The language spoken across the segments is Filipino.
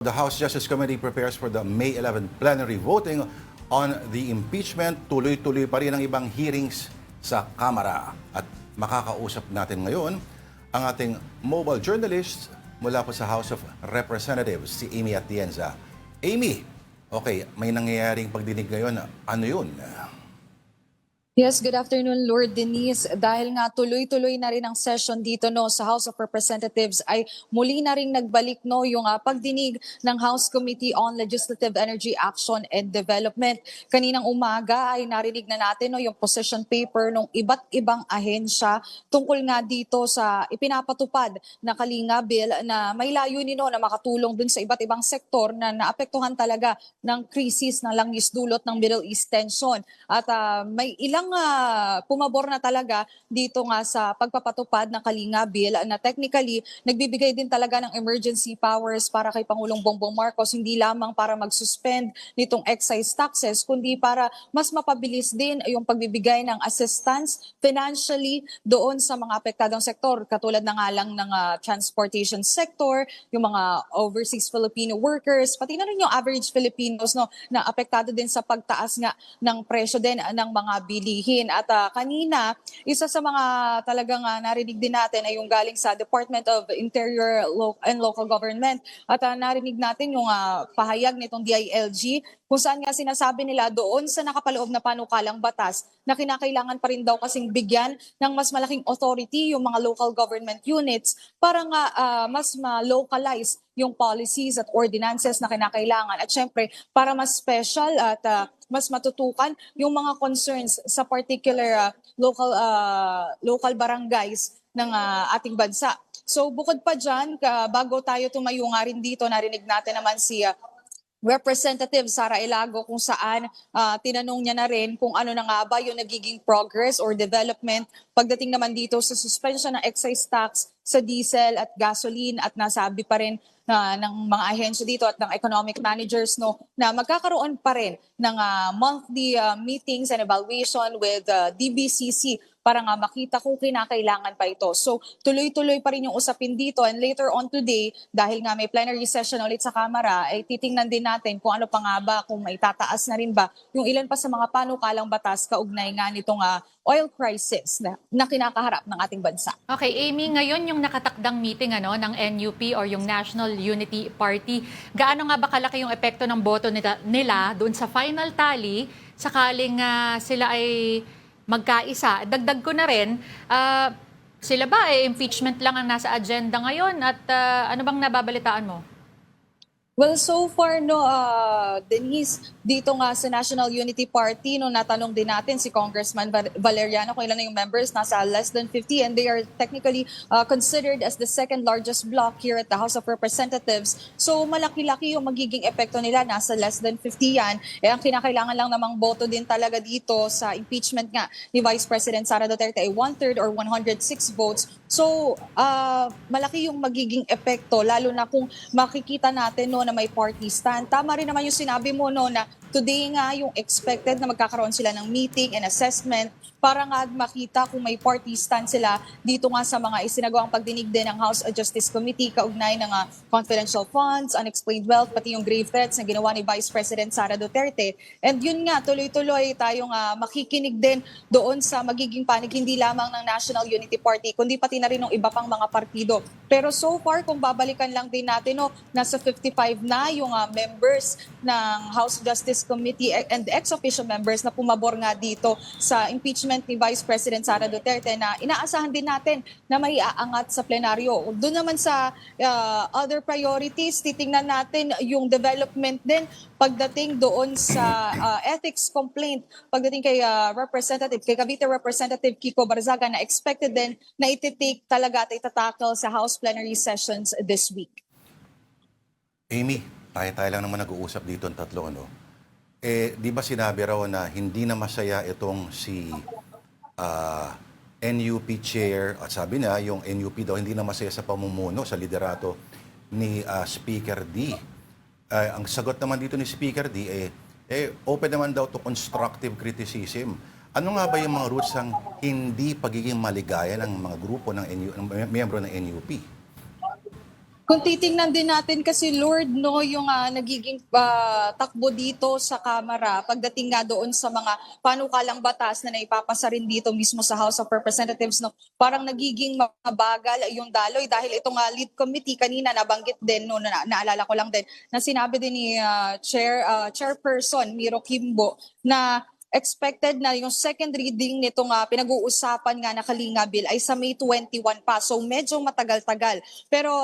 The House Justice Committee prepares for the May 11 plenary voting on the impeachment. Tuloy-tuloy pa rin ang ibang hearings sa Kamara. At makakausap natin ngayon ang ating mobile journalist mula po sa House of Representatives, si Amy Atienza. Amy, okay, may nangyayaring pagdinig ngayon. Ano yun? Yes, good afternoon, Lord Denise. Dahil nga tuloy-tuloy na rin ang session dito sa House of Representatives ay muli na rin nagbalik yung pagdinig ng House Committee on Legislative Energy Action and Development. Kaninang umaga ay narinig na natin yung position paper ng iba't ibang ahensya tungkol nga dito sa ipinapatupad na Kalinga Bill na may layunin na makatulong dun sa iba't ibang sektor na naapektuhan talaga ng krisis na langis dulot ng Middle East tension. At may ilang pumabor na talaga dito nga sa pagpapatupad ng Kalinga Bill na technically nagbibigay din talaga ng emergency powers para kay Pangulong Bongbong Marcos, hindi lamang para mag-suspend nitong excise taxes kundi para mas mapabilis din yung pagbibigay ng assistance financially doon sa mga apektadong sektor katulad na nga lang ng transportation sector, yung mga overseas Filipino workers, pati na rin yung average Filipinos na apektado din sa pagtaas nga ng presyo din ng mga bilihin. At kanina, isa sa mga talagang narinig din natin ay yung galing sa Department of Interior and Local Government. At narinig natin yung pahayag nitong DILG kung saan nga sinasabi nila doon sa nakapaloob na panukalang batas na kinakailangan pa rin daw kasing bigyan ng mas malaking authority yung mga local government units para nga mas ma-localize yung policies at ordinances na kinakailangan. At syempre, para mas special at mas matutukan yung mga concerns sa particular local barangays ng ating bansa. So bukod pa dyan, bago tayo tumayo nga rin dito, narinig natin naman si Representative Sara Ilago kung saan tinanong niya na rin kung ano na nga ba yung nagiging progress or development pagdating naman dito sa suspension ng excise tax sa diesel at gasoline, at nasabi pa rin ng mga ahensya dito at ng economic managers na magkakaroon pa rin ng monthly meetings and evaluation with DBCC para nga makita kung kinakailangan pa ito. So tuloy-tuloy pa rin yung usapin dito, and later on today, dahil nga may plenary session ulit sa Kamara, ay titingnan din natin kung ano pa nga ba, kung may tataas na rin ba yung ilan pa sa mga panukalang batas kaugnay nga nitong oil crisis na kinakaharap ng ating bansa. Okay, Amy, ngayon yung nakatakdang meeting ng NUP or yung National Unity Party, gaano nga ba kalaki yung epekto ng boto nila doon sa final tally sakaling sila ay magkaisa? Dagdag ko na rin, sila ba impeachment lang ang nasa agenda ngayon at ano bang nababalitaan mo? Well, so far, Denise, dito nga sa National Unity Party, natanong din natin si Congressman Valeriano kung ilan na yung members, nasa less than 50, and they are technically considered as the second largest bloc here at the House of Representatives. So malaki-laki yung magiging epekto nila, nasa less than 50 yan. Ang kinakailangan lang namang boto din talaga dito sa impeachment nga ni Vice President Sara Duterte ay 1/3 or 106 votes. So malaki yung magiging epekto, lalo na kung makikita natin na may party stand. Tama rin naman yung sinabi mo na today nga yung expected na magkakaroon sila ng meeting and assessment para nga makita kung may party stand sila dito nga sa mga isinagawang pagdinig din ng House Justice Committee kaugnay ng confidential funds, unexplained wealth, pati yung grave threats na ginawa ni Vice President Sara Duterte. And yun nga, tuloy-tuloy tayong makikinig din doon sa magiging panig hindi lamang ng National Unity Party, kundi pati na rin ng iba pang mga partido. Pero so far, kung babalikan lang din natin, nasa 55 na yung members ng House Justice Committee and ex-official members na pumabor nga dito sa impeachment ni Vice President Sara Duterte na inaasahan din natin na may aangat sa plenaryo. Doon naman sa other priorities, titingnan natin yung development din pagdating doon sa ethics complaint, pagdating kay Cavite Representative Kiko Barzaga na expected din na iti-take talaga at itatakal sa House plenary sessions this week. Amy, tayo lang naman nag-uusap dito ang tatlo, di ba sinabi raw na hindi na masaya itong si NUP chair, at sabi na yung NUP daw hindi na masaya sa pamumuno, sa liderato ni Speaker D. Ang sagot naman dito ni Speaker D open naman daw to constructive criticism. Ano nga ba yung mga roots ng hindi pagiging maligaya ng mga grupo ng miyembro ng NUP? Kung titingnan din natin kasi Lord no yung nagiging takbo dito sa Kamara pagdating nga doon sa mga panukalang batas na naipapasa rin dito mismo sa House of Representatives no, parang nagiging mabagal yung daloy dahil itong lead committee kanina nabanggit din no, naalala ko lang din na sinabi din ni chairperson Miro Kimbo na expected na yung second reading nitong pinag-uusapan nga na Kalinga Bill ay sa May 21 pa. So medyo matagal-tagal. Pero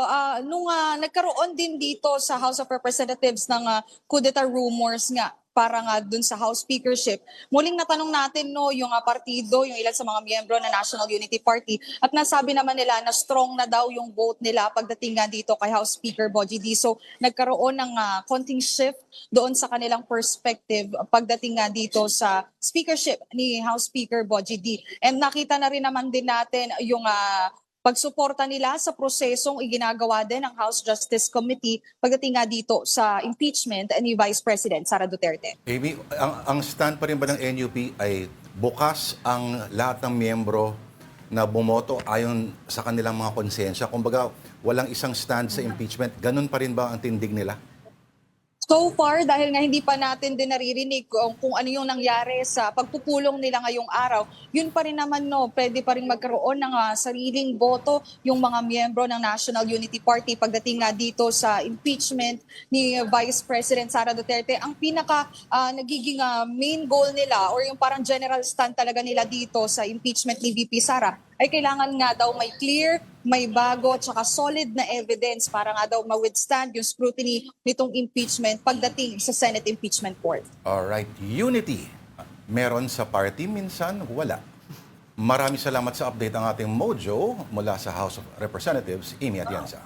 nung nagkaroon din dito sa House of Representatives ng coup d'etat rumors nga para nga dun sa House Speakership. Muling natanong natin no yung partido, yung ilan sa mga miyembro ng National Unity Party at nasabi naman nila na strong na daw yung vote nila pagdating nga dito kay House Speaker Bogie D. So nagkaroon ng konting shift doon sa kanilang perspective pagdating nga dito sa speakership ni House Speaker Bogie D. And nakita na rin naman din natin yung pagsuporta nila sa prosesong iginagawa din ng House Justice Committee pagdating nga dito sa impeachment ni Vice President Sara Duterte. Amy, ang stand pa rin ba ng NUP ay bukas ang lahat ng miyembro na bumoto ayon sa kanilang mga konsensya? Kumbaga, walang isang stand sa impeachment. Ganun pa rin ba ang tindig nila? So far, dahil nga hindi pa natin din naririnig kung ano yung nangyari sa pagpupulong nila ngayong araw, yun pa rin naman no, pwede pa rin magkaroon ng sariling boto yung mga miyembro ng National Unity Party pagdating nga dito sa impeachment ni Vice President Sara Duterte. Ang pinaka nagiging main goal nila or yung parang general stand talaga nila dito sa impeachment ni VP Sara ay kailangan nga daw may clear, may bago, at saka solid na evidence para nga daw ma-withstand yung scrutiny nitong impeachment pagdating sa Senate Impeachment Court. Alright, unity. Meron sa party, minsan wala. Maraming salamat sa update ang ating Mojo mula sa House of Representatives, Amy Atienza.